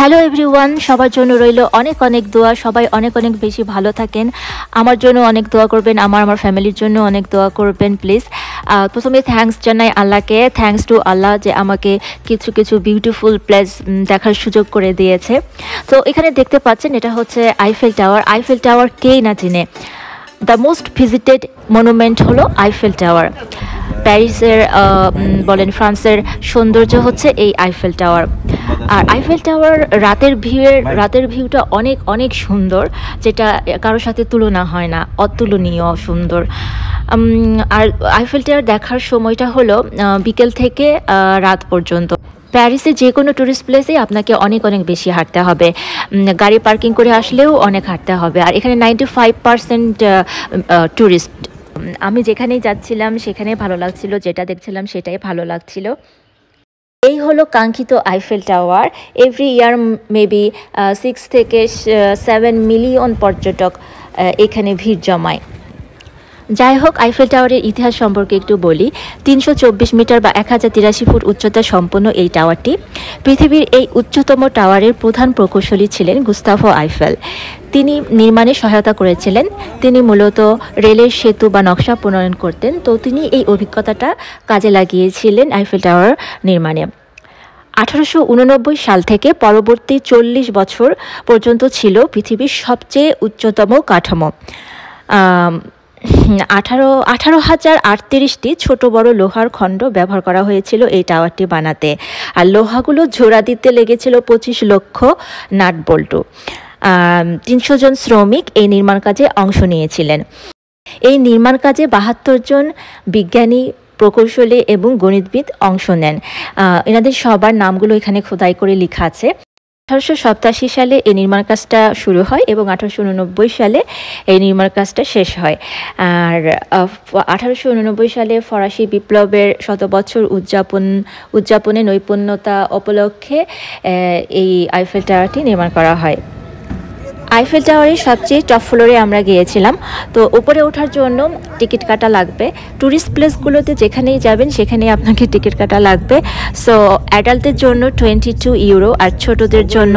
Hello everyone, সবার জন্য রইল অনেক অনেক দোয়া। সবাই অনেক অনেক বেশি ভালো থাকেন। আমার জন্য অনেক দোয়া করবেন, আমার ফ্যামিলির জন্য অনেক দোয়া করবেন প্লিজ। প্রথমে থ্যাঙ্কস জানাই আল্লাহকে, থ্যাঙ্কস টু আল্লাহ যে আমাকে কিছু কিছু বিউটিফুল প্লেস দেখার সুযোগ করে দিয়েছে। তো এখানে দেখতে পাচ্ছেন এটা হচ্ছে আইফেল টাওয়ার। আইফেল টাওয়ার কেই না চিনে? দ্য মোস্ট ভিজিটেড মনুমেন্ট হলো আইফেল টাওয়ার। প্যারিসের বলেন ফ্রান্সের সৌন্দর্য হচ্ছে এই আইফেল টাওয়ার। আর আইফেল টাওয়ার রাতের ভিউটা অনেক অনেক সুন্দর, যেটা কারোর সাথে তুলনা হয় না, অতুলনীয় সুন্দর। আর আইফেল টাওয়ার দেখার সময়টা হলো বিকেল থেকে রাত পর্যন্ত। প্যারিসে যে কোনো ট্যুরিস্ট প্লেসে আপনাকে অনেক অনেক বেশি হাঁটতে হবে, গাড়ি পার্কিং করে আসলেও অনেক হাঁটতে হবে। আর এখানে 95% ট্যুরিস্ট। আমি যেখানেই যাচ্ছিলাম সেখানেই ভালো লাগছিল, যেটা দেখছিলাম সেটাই ভালো লাগছিল। এই হলো কাঙ্ক্ষিত Eiffel tower. Every year maybe 6 থেকে 7 মিলিয়ন পর্যটক এখানে ভিড় জমায়। যাই হোক, আইফেল টাওয়ারের ইতিহাস সম্পর্কে একটু বলি। 324 মিটার বা 1083 ফুট উচ্চতা সম্পন্ন এই টাওয়ারটি। পৃথিবীর এই উচ্চতম টাওয়ারের প্রধান প্রকৌশলী ছিলেন গুস্তাভো আইফেল। তিনি নির্মাণে সহায়তা করেছিলেন। তিনি মূলত রেলের সেতু বা নকশা প্রণয়ন করতেন, তো তিনি এই অভিজ্ঞতাটা কাজে লাগিয়েছিলেন আইফেল টাওয়ার নির্মাণে। 1889 সাল থেকে পরবর্তী 40 বছর পর্যন্ত ছিল পৃথিবীর সবচেয়ে উচ্চতম কাঠামো। 18,038টি ছোট বড় লোহার খণ্ড ব্যবহার করা হয়েছিল এই টাওয়ারটি বানাতে। আর লোহাগুলো জোড়া দিতে লেগেছিল 25 লক্ষ নাট বল্টু। 300 জন শ্রমিক এই নির্মাণ কাজে অংশ নিয়েছিলেন। এই নির্মাণ কাজে 72 জন বিজ্ঞানী, প্রকৌশলী এবং গণিতবিদ অংশ নেন। এনাদের সবার নামগুলো এখানে খোদাই করে লেখা আছে। 1887 সালে এই নির্মাণ কাজটা শুরু হয় এবং 1889 সালে এই নির্মাণ কাজটা শেষ হয়। আর 1889 সালে ফরাসি বিপ্লবের শতবছর উদযাপনে নৈপুণ্যতা উপলক্ষে এই আইফেল টাওয়ারটি নির্মাণ করা হয়। আইফেল টাওয়ারের সবচেয়ে টপ ফ্লোরে আমরা গিয়েছিলাম। তো উপরে ওঠার জন্য টিকিট কাটা লাগবে। ট্যুরিস্ট প্লেসগুলোতে যেখানেই যাবেন সেখানেই আপনাকে টিকিট কাটা লাগবে। সো অ্যাডাল্টদের জন্য 22 ইউরো আর ছোটদের জন্য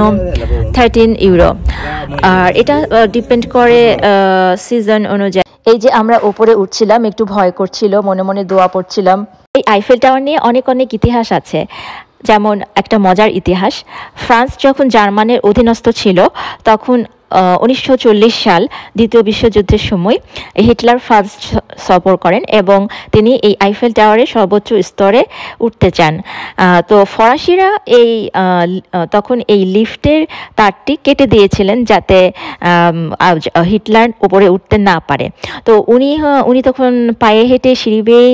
13 ইউরো। আর এটা ডিপেন্ড করে সিজন অনুযায়ী। এই যে আমরা উপরে উঠছিলাম, একটু ভয় করছিল, মনে মনে দোয়া পড়ছিলাম। এই আইফেল টাওয়ার নিয়ে অনেক অনেক ইতিহাস আছে। যেমন একটা মজার ইতিহাস, ফ্রান্স যখন জার্মানির অধীনস্থ ছিল তখন 1940 সাল দ্বিতীয় বিশ্বযুদ্ধের সময় হিটলার ফ্রান্স সফর করেন এবং তিনি এই আইফেল টাওয়ারের সর্বোচ্চ স্তরে উঠতে চান। তো ফরাসিরা তখন এই লিফটের তারটি কেটে দিয়েছিলেন যাতে হিটলার উপরে উঠতে না পারে। তো উনি তখন পায়ে হেঁটে সিঁড়ি বেয়ে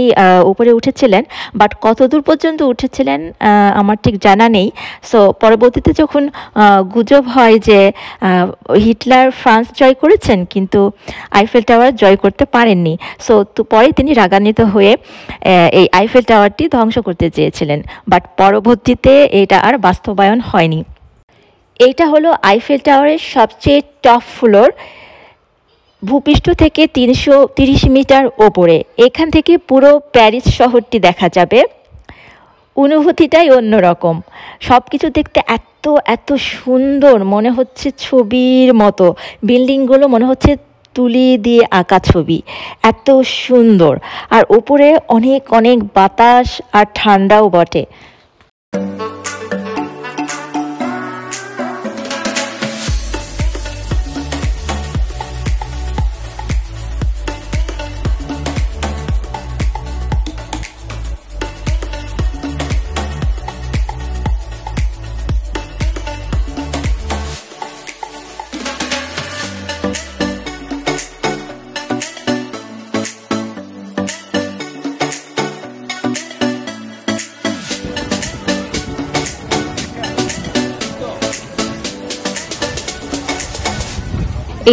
উপরে উঠেছিলেন, বাট কত দূর পর্যন্ত উঠেছিলেন আমার ঠিক জানা নেই। সো পরবর্তীতে যখন গুজব হয় যে হিটলার ফ্রান্স জয় করেছেন কিন্তু আইফেল টাওয়ার জয় করতে পারেননি, সো পরে তিনি রাগান্বিত হয়ে এই আইফেল টাওয়ারটি ধ্বংস করতে চেয়েছিলেন, বাট পরবর্তীতে এটা আর বাস্তবায়ন হয়নি। এইটা হলো আইফেল টাওয়ারের সবচেয়ে টপ ফ্লোর, ভূপৃষ্ঠ থেকে 330 মিটার ওপরে। এখান থেকে পুরো প্যারিস শহরটি দেখা যাবে। অনুভূতিটাই অন্যরকম। সব কিছু দেখতে এত সুন্দর, মনে হচ্ছে ছবির মতো। বিল্ডিংগুলো মনে হচ্ছে তুলি দিয়ে আঁকা ছবি, এত সুন্দর। আর উপরে অনেক অনেক বাতাস আর ঠান্ডাও বটে।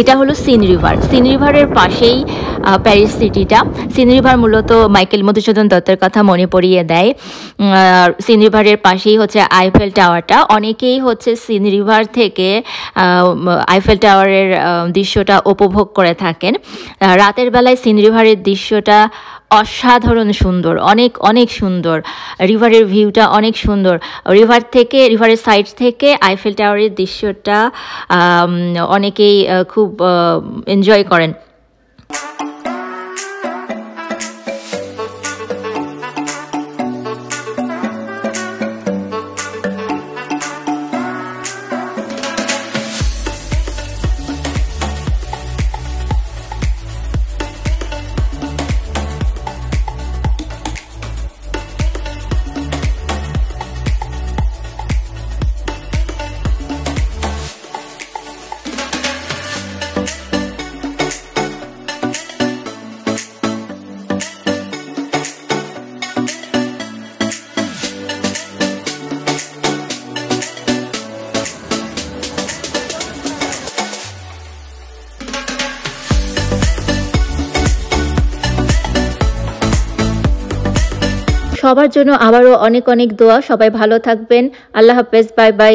এটা হলো সিন রিভার। সিন রিভারের পাশেই প্যারিস সিটিটা। সিন রিভার মূলত মাইকেল মধুসূদন দত্তের কথা মনে পড়িয়ে দেয়। সিন রিভারের পাশেই হচ্ছে আইফেল টাওয়ারটা। অনেকেই হচ্ছে সিন রিভার থেকে আইফেল টাওয়ারের দৃশ্যটা উপভোগ করে থাকেন। রাতের বেলায় সিন রিভারের দৃশ্যটা অসাধারণ সুন্দর, অনেক অনেক সুন্দর। রিভারের ভিউটা অনেক সুন্দর। রিভারের সাইড থেকে আইফেল টাওয়ারের দৃশ্যটা অনেকেই খুব এনজয় করেন। সবার জন্য আবারও অনেক অনেক দোয়া। সবাই ভালো থাকবেন। আল্লাহ হাফেজ, বাই বাই।